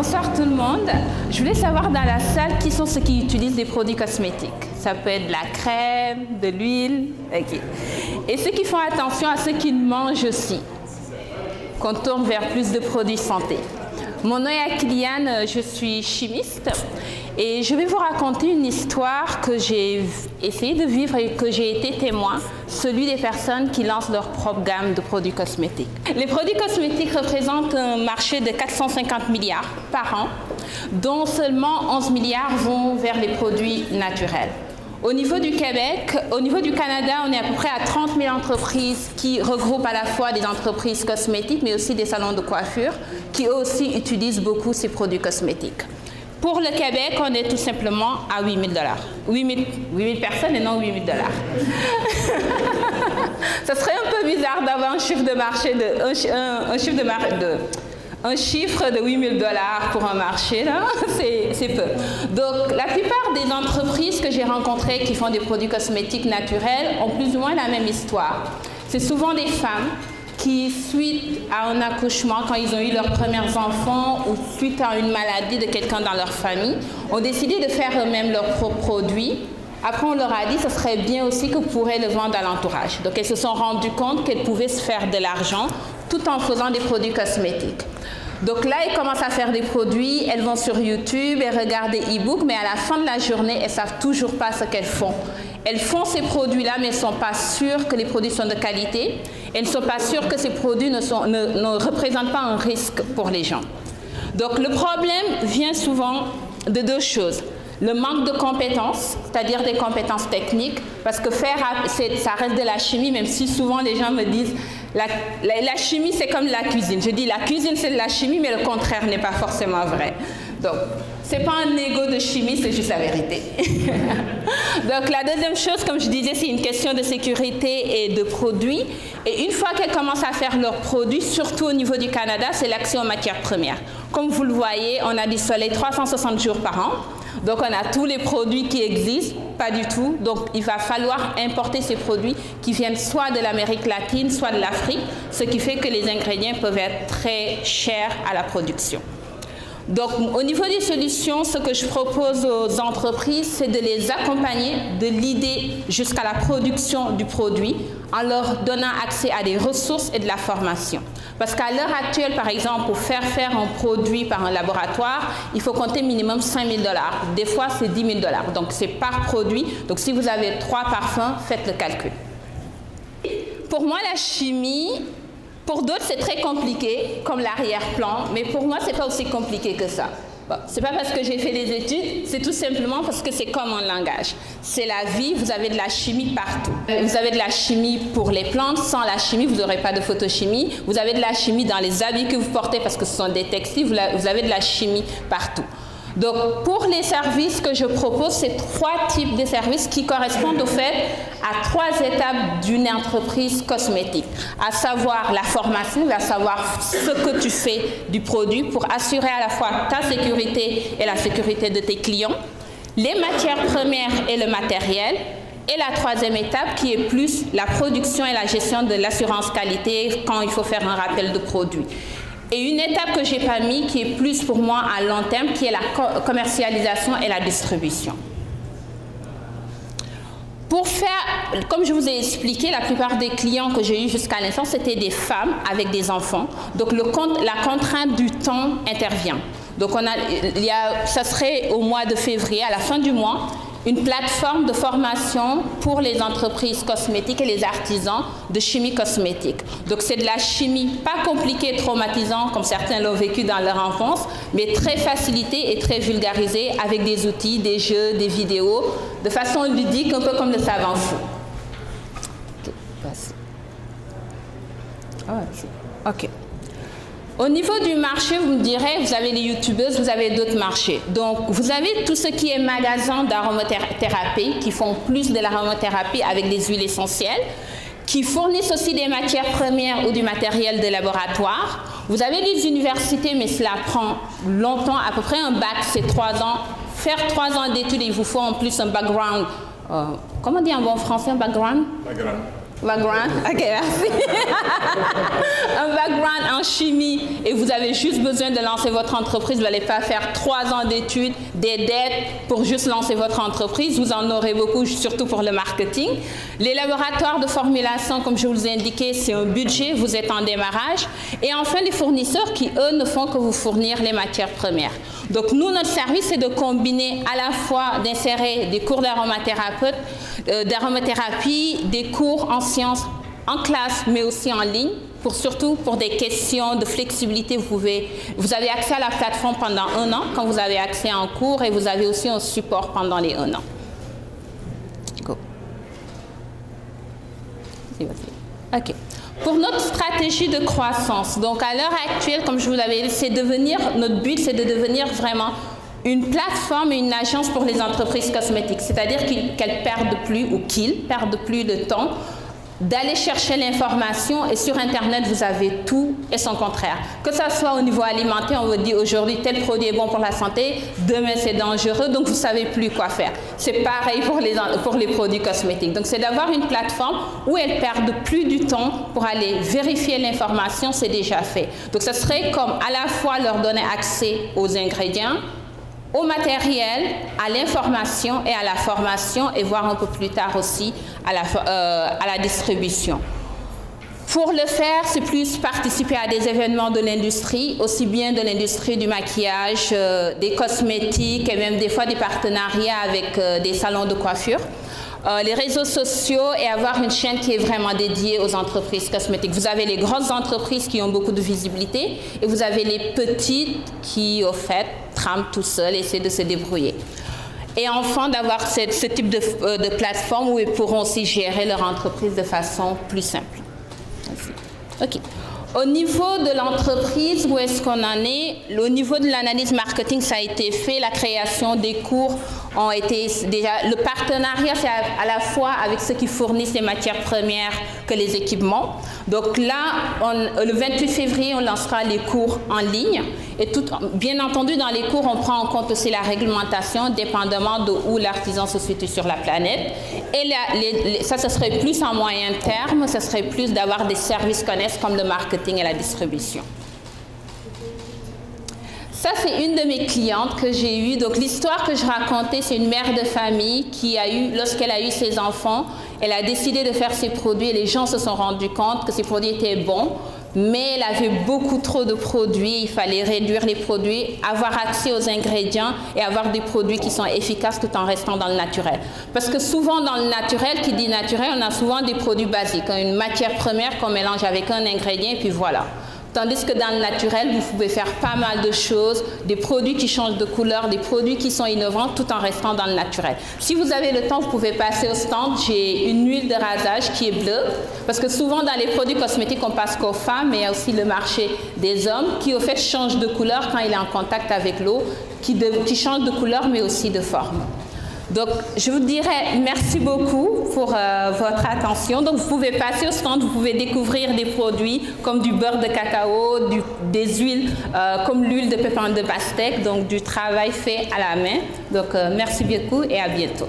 Bonsoir tout le monde. Je voulais savoir dans la salle qui sont ceux qui utilisent des produits cosmétiques. Ça peut être de la crème, de l'huile. Okay. Et ceux qui font attention à ceux qui mangent aussi. Qu'on tourne vers plus de produits santé. Mon nom est Kylian, je suis chimiste et je vais vous raconter une histoire que j'ai essayé de vivre et que j'ai été témoin, celui des personnes qui lancent leur propre gamme de produits cosmétiques. Les produits cosmétiques représentent un marché de 450 milliards par an, dont seulement 11 milliards vont vers les produits naturels. Au niveau du Québec, au niveau du Canada, on est à peu près à 30 000 entreprises qui regroupent à la fois des entreprises cosmétiques, mais aussi des salons de coiffure, qui eux aussi utilisent beaucoup ces produits cosmétiques. Pour le Québec, on est tout simplement à 8 000 $. 8 000 personnes et non 8 000 $. Ça serait un peu bizarre d'avoir un chiffre de marché un chiffre de 8 000 $ pour un marché, c'est peu. Donc, la plupart des entreprises que j'ai rencontrées qui font des produits cosmétiques naturels ont plus ou moins la même histoire. C'est souvent des femmes qui, suite à un accouchement, quand ils ont eu leurs premiers enfants ou suite à une maladie de quelqu'un dans leur famille, ont décidé de faire eux-mêmes leurs propres produits. Après, on leur a dit que ce serait bien aussi que vous pourrez le vendre à l'entourage. Donc, elles se sont rendues compte qu'elles pouvaient se faire de l'argent tout en faisant des produits cosmétiques. Donc là, elles commencent à faire des produits, elles vont sur YouTube, elles regardent des e-books, mais à la fin de la journée, elles ne savent toujours pas ce qu'elles font. Elles font ces produits-là, mais elles ne sont pas sûres que les produits sont de qualité. Elles ne sont pas sûres que ces produits ne représentent pas un risque pour les gens. Donc le problème vient souvent de deux choses. Le manque de compétences, c'est-à-dire des compétences techniques, parce que ça reste de la chimie, même si souvent les gens me disent la chimie c'est comme la cuisine. Je dis la cuisine c'est de la chimie, mais le contraire n'est pas forcément vrai. Donc, ce n'est pas un ego de chimie, c'est juste la vérité. Donc, la deuxième chose, comme je disais, c'est une question de sécurité et de produits. Et une fois qu'elles commencent à faire leurs produits, surtout au niveau du Canada, c'est l'accès aux matières premières. Comme vous le voyez, on a du soleil 360 jours par an. Donc, on a tous les produits qui existent, pas du tout. Donc, il va falloir importer ces produits qui viennent soit de l'Amérique latine, soit de l'Afrique, ce qui fait que les ingrédients peuvent être très chers à la production. Donc, au niveau des solutions, ce que je propose aux entreprises, c'est de les accompagner de l'idée jusqu'à la production du produit en leur donnant accès à des ressources et de la formation. Parce qu'à l'heure actuelle, par exemple, pour faire un produit par un laboratoire, il faut compter minimum 5 000 $. Des fois, c'est 10 000 $. Donc, c'est par produit. Donc, si vous avez 3 parfums, faites le calcul. Pour moi, la chimie... Pour d'autres, c'est très compliqué, comme l'arrière-plan, mais pour moi, ce n'est pas aussi compliqué que ça. Bon, ce n'est pas parce que j'ai fait des études, c'est tout simplement parce que c'est comme un langage. C'est la vie, vous avez de la chimie partout. Vous avez de la chimie pour les plantes, sans la chimie, vous n'aurez pas de photochimie. Vous avez de la chimie dans les habits que vous portez parce que ce sont des textiles, vous avez de la chimie partout. Donc, pour les services que je propose, c'est 3 types de services qui correspondent au fait à 3 étapes d'une entreprise cosmétique, à savoir la formation, à savoir ce que tu fais du produit pour assurer à la fois ta sécurité et la sécurité de tes clients, les matières premières et le matériel, et la 3e étape qui est plus la production et la gestion de l'assurance qualité quand il faut faire un rappel de produit. Et une étape que je n'ai pas mis, qui est plus pour moi à long terme, qui est la commercialisation et la distribution. Pour faire, comme je vous ai expliqué, la plupart des clients que j'ai eus jusqu'à l'instant, c'était des femmes avec des enfants. Donc la contrainte du temps intervient. Donc ça serait au mois de février, à la fin du mois, une plateforme de formation pour les entreprises cosmétiques et les artisans de chimie cosmétique. Donc c'est de la chimie pas compliquée, traumatisante comme certains l'ont vécu dans leur enfance, mais très facilitée et très vulgarisée avec des outils, des jeux, des vidéos, de façon ludique, un peu comme le savant fou. Ok. Au niveau du marché, vous me direz, vous avez les youtubeuses, vous avez d'autres marchés. Donc, vous avez tout ce qui est magasin d'aromathérapie qui font plus de l'aromathérapie avec des huiles essentielles, qui fournissent aussi des matières premières ou du matériel de laboratoire. Vous avez les universités, mais cela prend longtemps, à peu près un bac, c'est 3 ans. Faire 3 ans d'études, il vous faut en plus un background, comment on dit en bon français, un background? Background, ok, merci. Un background en chimie et vous avez juste besoin de lancer votre entreprise, vous n'allez pas faire 3 ans d'études, des dettes pour juste lancer votre entreprise. Vous en aurez beaucoup, surtout pour le marketing. Les laboratoires de formulation, comme je vous ai indiqué, c'est un budget, vous êtes en démarrage. Et enfin, les fournisseurs qui, eux, ne font que vous fournir les matières premières. Donc, nous, notre service, c'est de combiner à la fois d'insérer des cours d'aromathérapie, des cours en sciences en classe, mais aussi en ligne, surtout pour des questions de flexibilité. Vous avez accès à la plateforme pendant 1 an, quand vous avez accès en cours, et vous avez aussi un support pendant les 1 an. Go. OK. Pour notre stratégie de croissance, donc à l'heure actuelle, comme je vous l'avais dit, notre but, c'est de devenir vraiment une plateforme et une agence pour les entreprises cosmétiques, c'est-à-dire qu'elles perdent plus, ou qu'ils perdent plus de temps d'aller chercher l'information, et sur Internet, vous avez tout et son contraire. Que ce soit au niveau alimentaire, on vous dit aujourd'hui tel produit est bon pour la santé, demain c'est dangereux, donc vous ne savez plus quoi faire. C'est pareil pour les produits cosmétiques. Donc c'est d'avoir une plateforme où elles perdent plus du temps pour aller vérifier l'information, c'est déjà fait. Donc ce serait comme à la fois leur donner accès aux ingrédients, au matériel, à l'information et à la formation, et voir un peu plus tard aussi à la distribution. Pour le faire, c'est plus participer à des événements de l'industrie, aussi bien de l'industrie du maquillage, des cosmétiques et même des fois des partenariats avec des salons de coiffure. Les réseaux sociaux et avoir une chaîne qui est vraiment dédiée aux entreprises cosmétiques. Vous avez les grosses entreprises qui ont beaucoup de visibilité et vous avez les petites qui, au fait, trament tout seuls et essaient de se débrouiller. Et enfin, d'avoir ce type de plateforme où ils pourront aussi gérer leur entreprise de façon plus simple. Merci. OK. Au niveau de l'entreprise, où est-ce qu'on en est? Au niveau de l'analyse marketing, ça a été fait. La création des cours ont été déjà... Le partenariat, c'est à la fois avec ceux qui fournissent les matières premières que les équipements. Donc là, le 28 février, on lancera les cours en ligne. Et bien entendu, dans les cours, on prend en compte aussi la réglementation, dépendamment de où l'artisan se situe sur la planète. Et ça, ce serait plus en moyen terme, ce serait plus d'avoir des services connexes comme le marketing et la distribution. Ça, c'est une de mes clientes que j'ai eue. Donc, l'histoire que je racontais, c'est une mère de famille qui a eu, lorsqu'elle a eu ses enfants, elle a décidé de faire ses produits et les gens se sont rendus compte que ces produits étaient bons, mais elle avait beaucoup trop de produits. Il fallait réduire les produits, avoir accès aux ingrédients et avoir des produits qui sont efficaces tout en restant dans le naturel. Parce que souvent, dans le naturel, qui dit naturel, on a souvent des produits basiques, une matière première qu'on mélange avec un ingrédient et puis voilà. Tandis que dans le naturel, vous pouvez faire pas mal de choses, des produits qui changent de couleur, des produits qui sont innovants tout en restant dans le naturel. Si vous avez le temps, vous pouvez passer au stand. J'ai une huile de rasage qui est bleue, parce que souvent dans les produits cosmétiques, on passe qu'aux femmes, mais il y a aussi le marché des hommes qui au fait change de couleur quand il est en contact avec l'eau, qui change de couleur mais aussi de forme. Donc, je vous dirais merci beaucoup pour votre attention. Donc, vous pouvez passer au stand, vous pouvez découvrir des produits comme du beurre de cacao, des huiles comme l'huile de pépins de pastèque, donc du travail fait à la main. Donc, merci beaucoup et à bientôt.